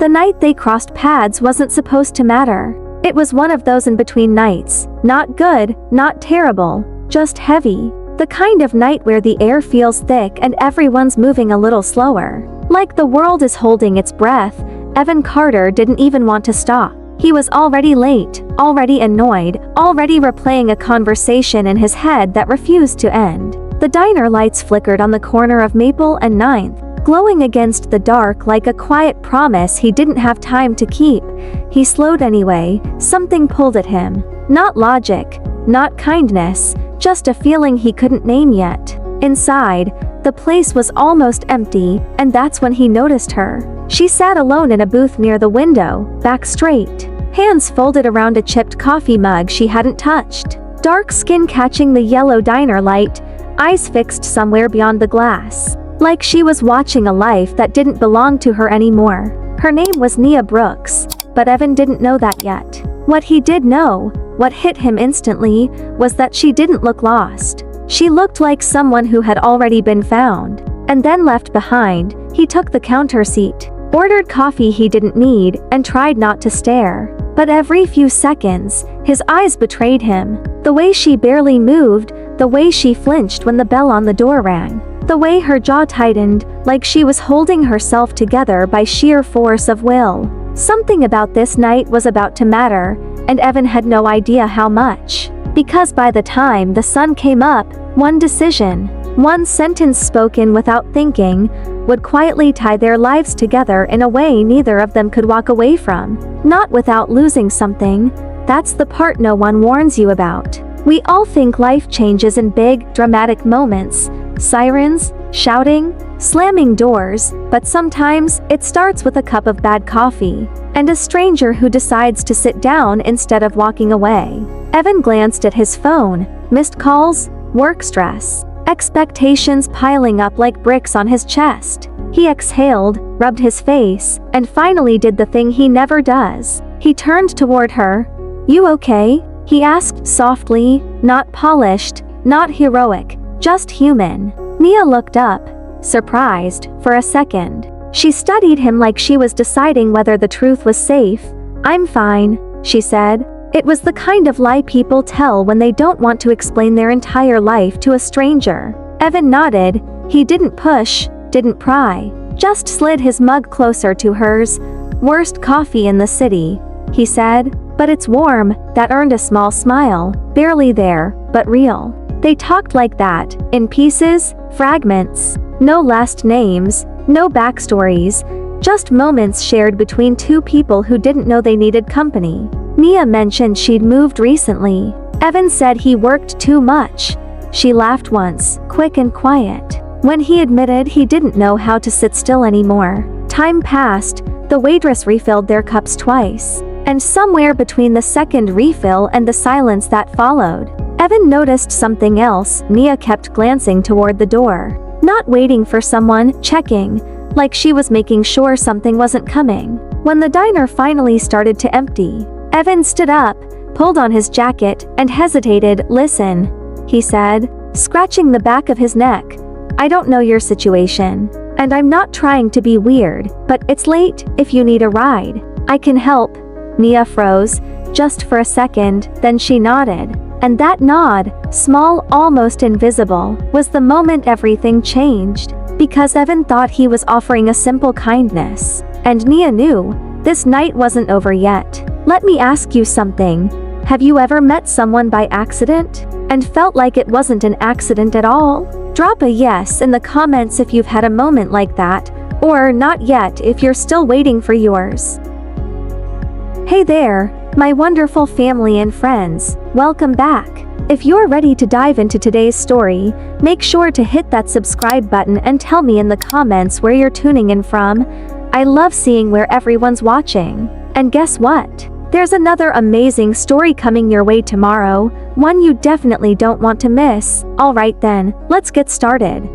The night they crossed paths wasn't supposed to matter. It was one of those in-between nights. Not good, not terrible, just heavy. The kind of night where the air feels thick and everyone's moving a little slower. Like the world is holding its breath. Evan Carter didn't even want to stop. He was already late, already annoyed, already replaying a conversation in his head that refused to end. The diner lights flickered on the corner of Maple and 9th, glowing against the dark like a quiet promise he didn't have time to keep. He slowed anyway. Something pulled at him. Not logic, not kindness, just a feeling he couldn't name yet. Inside, the place was almost empty, and that's when he noticed her. She sat alone in a booth near the window, back straight, hands folded around a chipped coffee mug she hadn't touched. Dark skin catching the yellow diner light, eyes fixed somewhere beyond the glass. Like she was watching a life that didn't belong to her anymore. Her name was Nia Brooks, but Evan didn't know that yet. What he did know, what hit him instantly, was that she didn't look lost. She looked like someone who had already been found, and then left behind. He took the counter seat, ordered coffee he didn't need, and tried not to stare. But every few seconds, his eyes betrayed him. The way she barely moved, the way she flinched when the bell on the door rang, the way her jaw tightened, like she was holding herself together by sheer force of will. Something about this night was about to matter, and Evan had no idea how much. Because by the time the sun came up, one decision, one sentence spoken without thinking, would quietly tie their lives together in a way neither of them could walk away from. Not without losing something. That's the part no one warns you about. We all think life changes in big, dramatic moments. Sirens, shouting, slamming doors, but sometimes it starts with a cup of bad coffee, and a stranger who decides to sit down instead of walking away. Evan glanced at his phone. Missed calls, work stress, expectations piling up like bricks on his chest. He exhaled, rubbed his face, and finally did the thing he never does. He turned toward her. "You okay?" he asked softly, not polished, not heroic, just human. Nia looked up, surprised, for a second. She studied him like she was deciding whether the truth was safe. "I'm fine," she said. It was the kind of lie people tell when they don't want to explain their entire life to a stranger. Evan nodded. He didn't push, didn't pry, just slid his mug closer to hers. "Worst coffee in the city," he said. "But it's warm." That earned a small smile. Barely there, but real. They talked like that, in pieces, fragments. No last names, no backstories, just moments shared between two people who didn't know they needed company. Nia mentioned she'd moved recently. Evan said he worked too much. She laughed once, quick and quiet. When he admitted he didn't know how to sit still anymore. Time passed. The waitress refilled their cups twice. And somewhere between the second refill and the silence that followed, Evan noticed something else. Nia kept glancing toward the door. Not waiting for someone, checking, like she was making sure something wasn't coming. When the diner finally started to empty, Evan stood up, pulled on his jacket, and hesitated. "Listen," he said, scratching the back of his neck. "I don't know your situation, and I'm not trying to be weird, but it's late. If you need a ride, I can help." Nia froze, just for a second, then she nodded. And that nod, small, almost invisible, was the moment everything changed. Because Evan thought he was offering a simple kindness. And Nia knew, this night wasn't over yet. "Let me ask you something. Have you ever met someone by accident, and felt like it wasn't an accident at all?" Drop a yes in the comments if you've had a moment like that, or not yet if you're still waiting for yours. Hey there, my wonderful family and friends, welcome back. If you're ready to dive into today's story, make sure to hit that subscribe button and tell me in the comments where you're tuning in from. I love seeing where everyone's watching. And guess what? There's another amazing story coming your way tomorrow, one you definitely don't want to miss. Alright then, let's get started.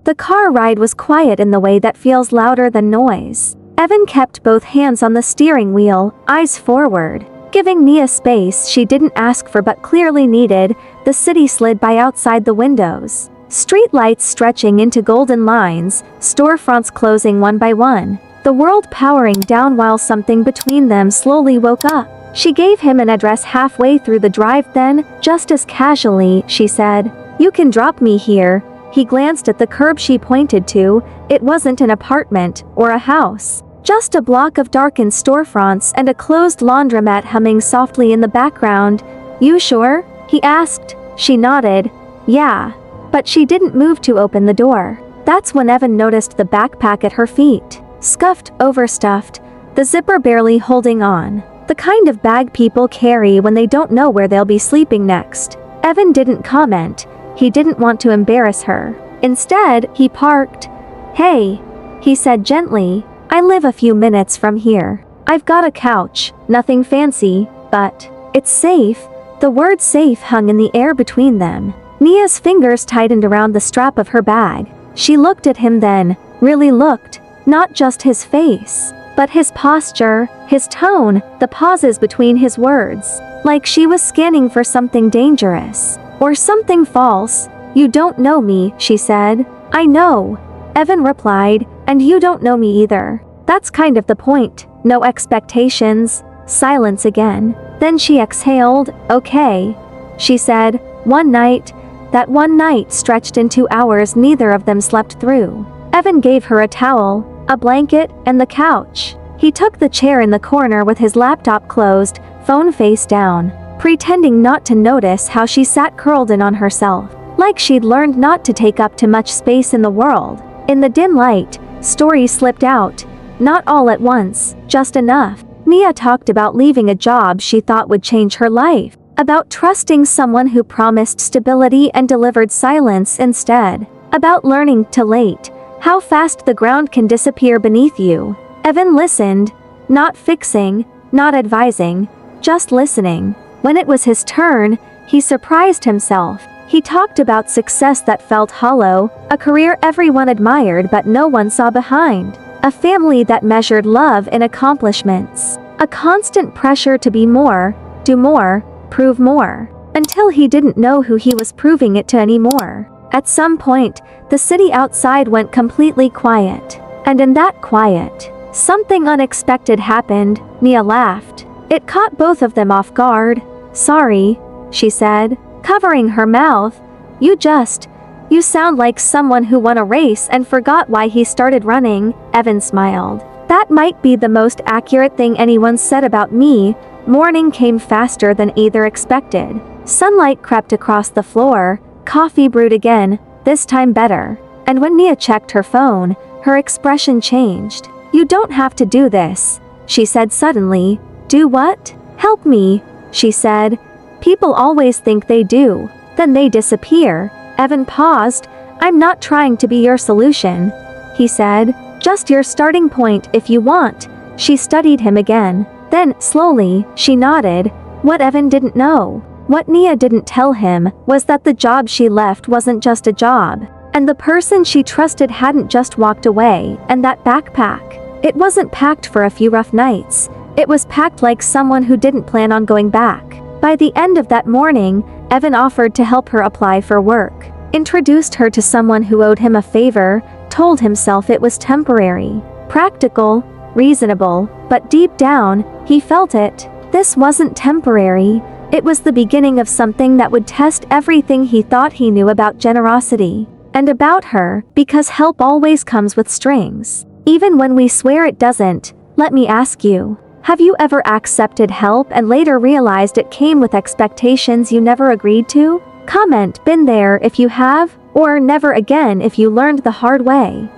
The car ride was quiet in the way that feels louder than noise. Evan kept both hands on the steering wheel, eyes forward, giving Nia space she didn't ask for but clearly needed. The city slid by outside the windows. Street lights stretching into golden lines, storefronts closing one by one. the world powering down while something between them slowly woke up. She gave him an address halfway through the drive, then, just as casually, she said, "You can drop me here." He glanced at the curb she pointed to. It wasn't an apartment or a house. Just a block of darkened storefronts and a closed laundromat humming softly in the background. "You sure?" he asked. She nodded. "Yeah." But she didn't move to open the door. That's when Evan noticed the backpack at her feet. Scuffed, overstuffed, the zipper barely holding on. The kind of bag people carry when they don't know where they'll be sleeping next. Evan didn't comment. He didn't want to embarrass her. Instead, he parked. "Hey," he said gently, "I live a few minutes from here. I've got a couch, nothing fancy, but it's safe." The word safe hung in the air between them. Nia's fingers tightened around the strap of her bag. She looked at him then, really looked, not just his face, but his posture, his tone, the pauses between his words, like she was scanning for something dangerous, or something false. "You don't know me," she said. "I know," Evan replied, "and you don't know me either. That's kind of the point. No expectations." Silence again. Then she exhaled. "Okay," she said. "One night." That one night stretched into hours neither of them slept through. Evan gave her a towel, a blanket, and the couch. He took the chair in the corner with his laptop closed, phone face down, pretending not to notice how she sat curled in on herself, like she'd learned not to take up too much space in the world. In the dim light, stories slipped out. Not all at once, just enough. Nia talked about leaving a job she thought would change her life, about trusting someone who promised stability and delivered silence instead, about learning to wait, how fast the ground can disappear beneath you. Evan listened, not fixing, not advising, just listening. When it was his turn, he surprised himself. He talked about success that felt hollow, a career everyone admired but no one saw behind, a family that measured love in accomplishments, a constant pressure to be more, do more, prove more, until he didn't know who he was proving it to anymore. At some point, the city outside went completely quiet. And in that quiet, something unexpected happened. Nia laughed. It caught both of them off guard. "Sorry," she said, covering her mouth. You sound like someone who won a race and forgot why he started running." Evan smiled. "That might be the most accurate thing anyone said about me." Morning came faster than either expected. Sunlight crept across the floor. Coffee brewed again, this time better. And when Nia checked her phone, her expression changed. "You don't have to do this," she said suddenly. "Do what?" "Help me," she said. "People always think they do. Then they disappear." Evan paused. "I'm not trying to be your solution," he said. "Just your starting point if you want." She studied him again. Then, slowly, she nodded. What Evan didn't know, what Nia didn't tell him, was that the job she left wasn't just a job. And the person she trusted hadn't just walked away, and that backpack. It wasn't packed for a few rough nights. It was packed like someone who didn't plan on going back. By the end of that morning, Evan offered to help her apply for work, introduced her to someone who owed him a favor, told himself it was temporary, practical, reasonable, but deep down, he felt it. This wasn't temporary. It was the beginning of something that would test everything he thought he knew about generosity. And about her, because help always comes with strings. Even when we swear it doesn't. Let me ask you, have you ever accepted help and later realized it came with expectations you never agreed to? Comment "been there" if you have, or "never again" if you learned the hard way.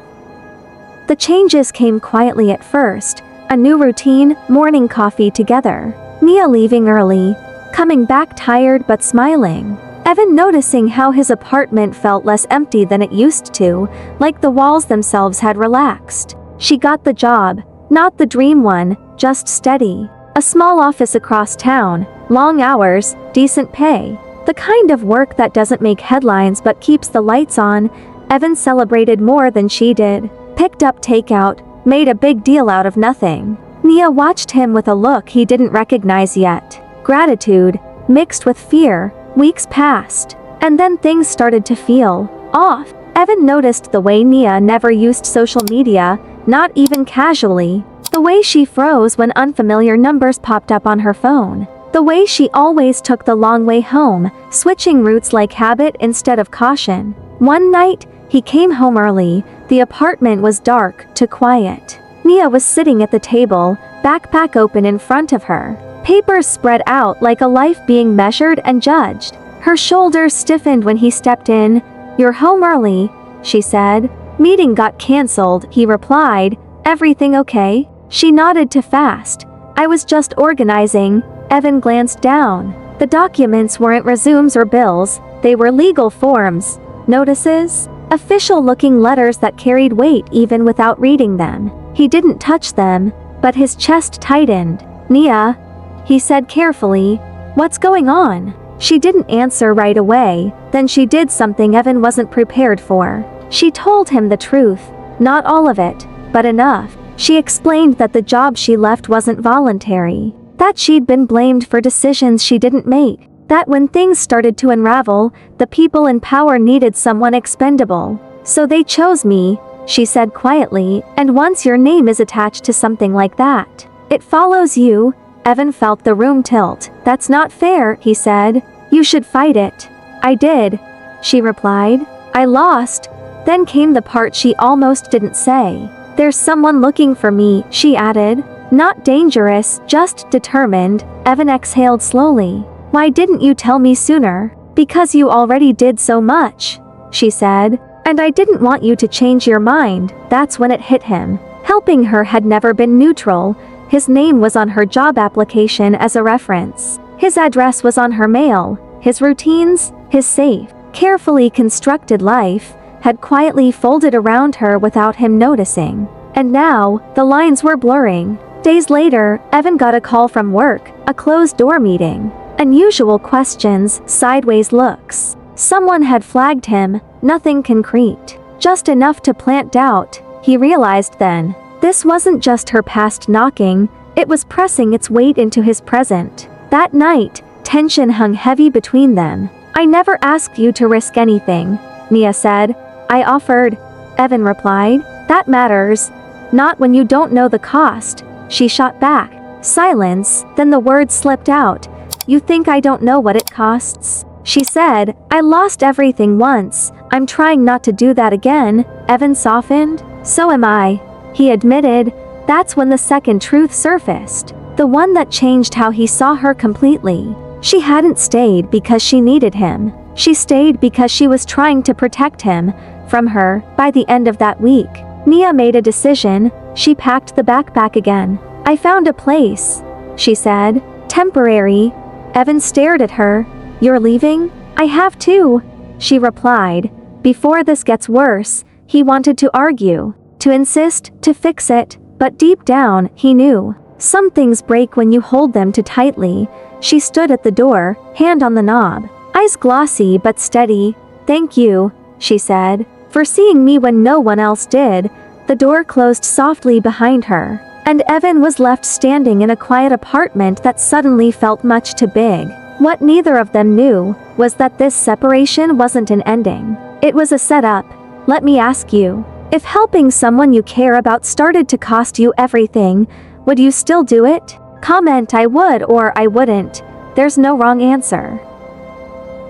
The changes came quietly at first. A new routine, morning coffee together. Nia leaving early, coming back tired but smiling. Evan noticing how his apartment felt less empty than it used to, like the walls themselves had relaxed. She got the job, not the dream one, just steady. A small office across town, long hours, decent pay. The kind of work that doesn't make headlines but keeps the lights on. Evan celebrated more than she did. Picked up takeout, made a big deal out of nothing. Nia watched him with a look he didn't recognize yet. Gratitude, mixed with fear. Weeks passed, and then things started to feel off. Evan noticed the way Nia never used social media, not even casually. The way she froze when unfamiliar numbers popped up on her phone. The way she always took the long way home, switching routes like habit instead of caution. One night, he came home early. The apartment was dark to quiet. Nia was sitting at the table, backpack open in front of her. Papers spread out like a life being measured and judged. Her shoulders stiffened when he stepped in. "You're home early," she said. "Meeting got cancelled," he replied. "Everything okay?" She nodded too fast. "I was just organizing." Evan glanced down. The documents weren't resumes or bills, they were legal forms. Notices? Official-looking letters that carried weight even without reading them. He didn't touch them, but his chest tightened. "Nia," he said carefully, "what's going on?" She didn't answer right away, then she did something Evan wasn't prepared for. She told him the truth. Not all of it, but enough. She explained that the job she left wasn't voluntary. That she'd been blamed for decisions she didn't make. That when things started to unravel, the people in power needed someone expendable. "So they chose me," she said quietly, "and once your name is attached to something like that, it follows you." Evan felt the room tilt. "That's not fair," he said. "You should fight it." "I did," she replied. "I lost." Then came the part she almost didn't say. "There's someone looking for me," she added. "Not dangerous, just determined." Evan exhaled slowly. "Why didn't you tell me sooner?" "Because you already did so much," she said. "And I didn't want you to change your mind." That's when it hit him. Helping her had never been neutral. His name was on her job application as a reference. His address was on her mail. His routines, his safe, carefully constructed life, had quietly folded around her without him noticing. And now, the lines were blurring. Days later, Evan got a call from work, a closed-door meeting. Unusual questions, sideways looks. Someone had flagged him, nothing concrete. Just enough to plant doubt, he realized then. This wasn't just her past knocking, it was pressing its weight into his present. That night, tension hung heavy between them. "I never asked you to risk anything," Nia said. "I offered," Evan replied. "That matters. Not when you don't know the cost." She shot back. Silence, then the words slipped out. "You think I don't know what it costs?" She said, "I lost everything once. I'm trying not to do that again." Evan softened. "So am I," he admitted. That's when the second truth surfaced. The one that changed how he saw her completely. She hadn't stayed because she needed him. She stayed because she was trying to protect him from her. By the end of that week, Nia made a decision. She packed the backpack again. "I found a place," she said. "Temporary." Evan stared at her. "You're leaving?" "I have to," she replied. Before this gets worse, he wanted to argue, to insist, to fix it, but deep down, he knew. Some things break when you hold them too tightly. She stood at the door, hand on the knob, eyes glossy but steady. "Thank you," she said, "for seeing me when no one else did." The door closed softly behind her, and Evan was left standing in a quiet apartment that suddenly felt much too big. What neither of them knew was that this separation wasn't an ending. It was a setup. Let me ask you, if helping someone you care about started to cost you everything, would you still do it? Comment "I would" or "I wouldn't." There's no wrong answer.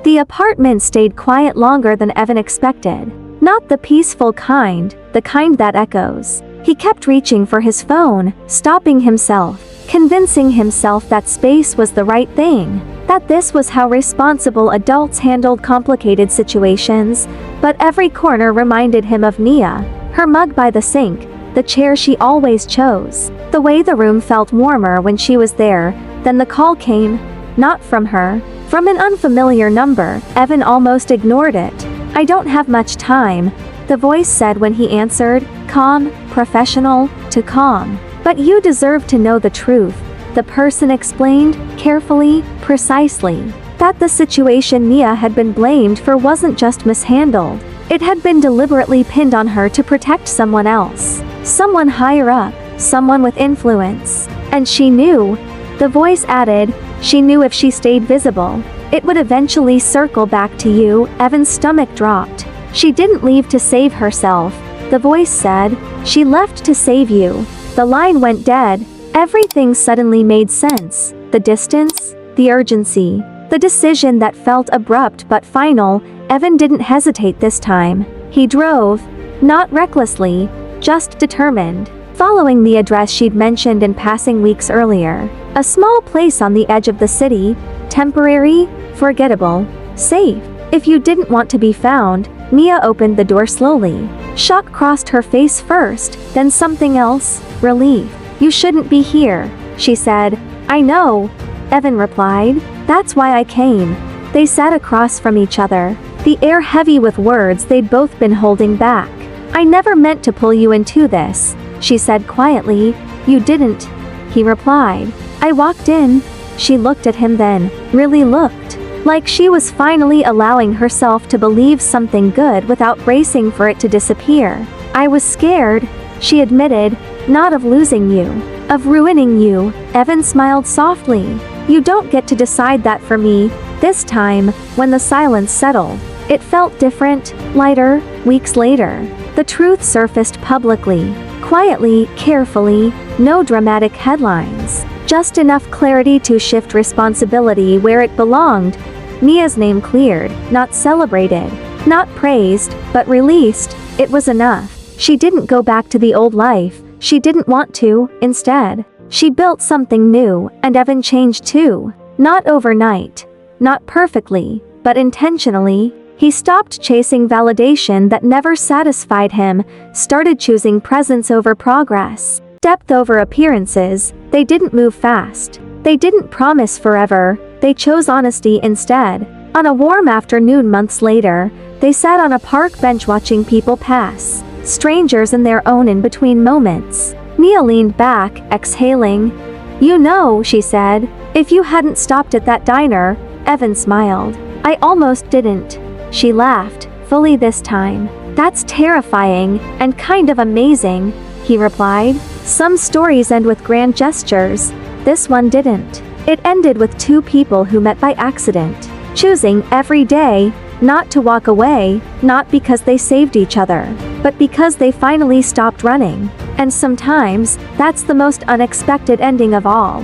The apartment stayed quiet longer than Evan expected. Not the peaceful kind, the kind that echoes. He kept reaching for his phone, stopping himself, convincing himself that space was the right thing, that this was how responsible adults handled complicated situations, but every corner reminded him of Nia, her mug by the sink, the chair she always chose, the way the room felt warmer when she was there. Then the call came, not from her, from an unfamiliar number. Evan almost ignored it. "I don't have much time," the voice said when he answered, calm, professional, to calm. "But you deserve to know the truth," the person explained, carefully, precisely. That the situation Nia had been blamed for wasn't just mishandled. It had been deliberately pinned on her to protect someone else. Someone higher up, someone with influence. And she knew, the voice added, she knew if she stayed visible, it would eventually circle back to you. Evan's stomach dropped. She didn't leave to save herself, The voice said, "She left to save you." The line went dead. Everything suddenly made sense. The distance, the urgency, the decision that felt abrupt but final. Evan didn't hesitate this time. He drove, not recklessly, just determined, following the address she'd mentioned in passing weeks earlier. A small place on the edge of the city, temporary, forgettable, safe. If you didn't want to be found, Mia opened the door slowly. Shock crossed her face first, then something else, relief. "You shouldn't be here," she said. "I know," Evan replied. "That's why I came." They sat across from each other, the air heavy with words they'd both been holding back. "I never meant to pull you into this," she said quietly. "You didn't," he replied. "I walked in." She looked at him then, really looked, like she was finally allowing herself to believe something good without bracing for it to disappear. "I was scared," she admitted, "not of losing you, of ruining you." Evan smiled softly. "You don't get to decide that for me." This time, when the silence settled, it felt different, lighter. Weeks later, the truth surfaced publicly, quietly, carefully, no dramatic headlines, just enough clarity to shift responsibility where it belonged. Mia's name cleared, not celebrated, not praised, but released. It was enough. She didn't go back to the old life. She didn't want to. Instead, she built something new, and Evan changed too. Not overnight, not perfectly, but intentionally. He stopped chasing validation that never satisfied him, started choosing presence over progress, depth over appearances. They didn't move fast. They didn't promise forever. They chose honesty instead. On a warm afternoon months later, they sat on a park bench watching people pass, strangers in their own in-between moments. Mia leaned back, exhaling. "You know," she said, "if you hadn't stopped at that diner." Evan smiled. "I almost didn't." She laughed, fully this time. "That's terrifying, and kind of amazing," he replied. "Some stories end with grand gestures. This one didn't. It ended with two people who met by accident, choosing every day not to walk away, not because they saved each other, but because they finally stopped running. And sometimes, that's the most unexpected ending of all."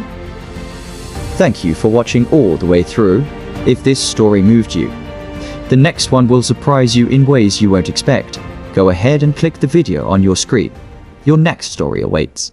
Thank you for watching all the way through. If this story moved you, the next one will surprise you in ways you won't expect. Go ahead and click the video on your screen. Your next story awaits.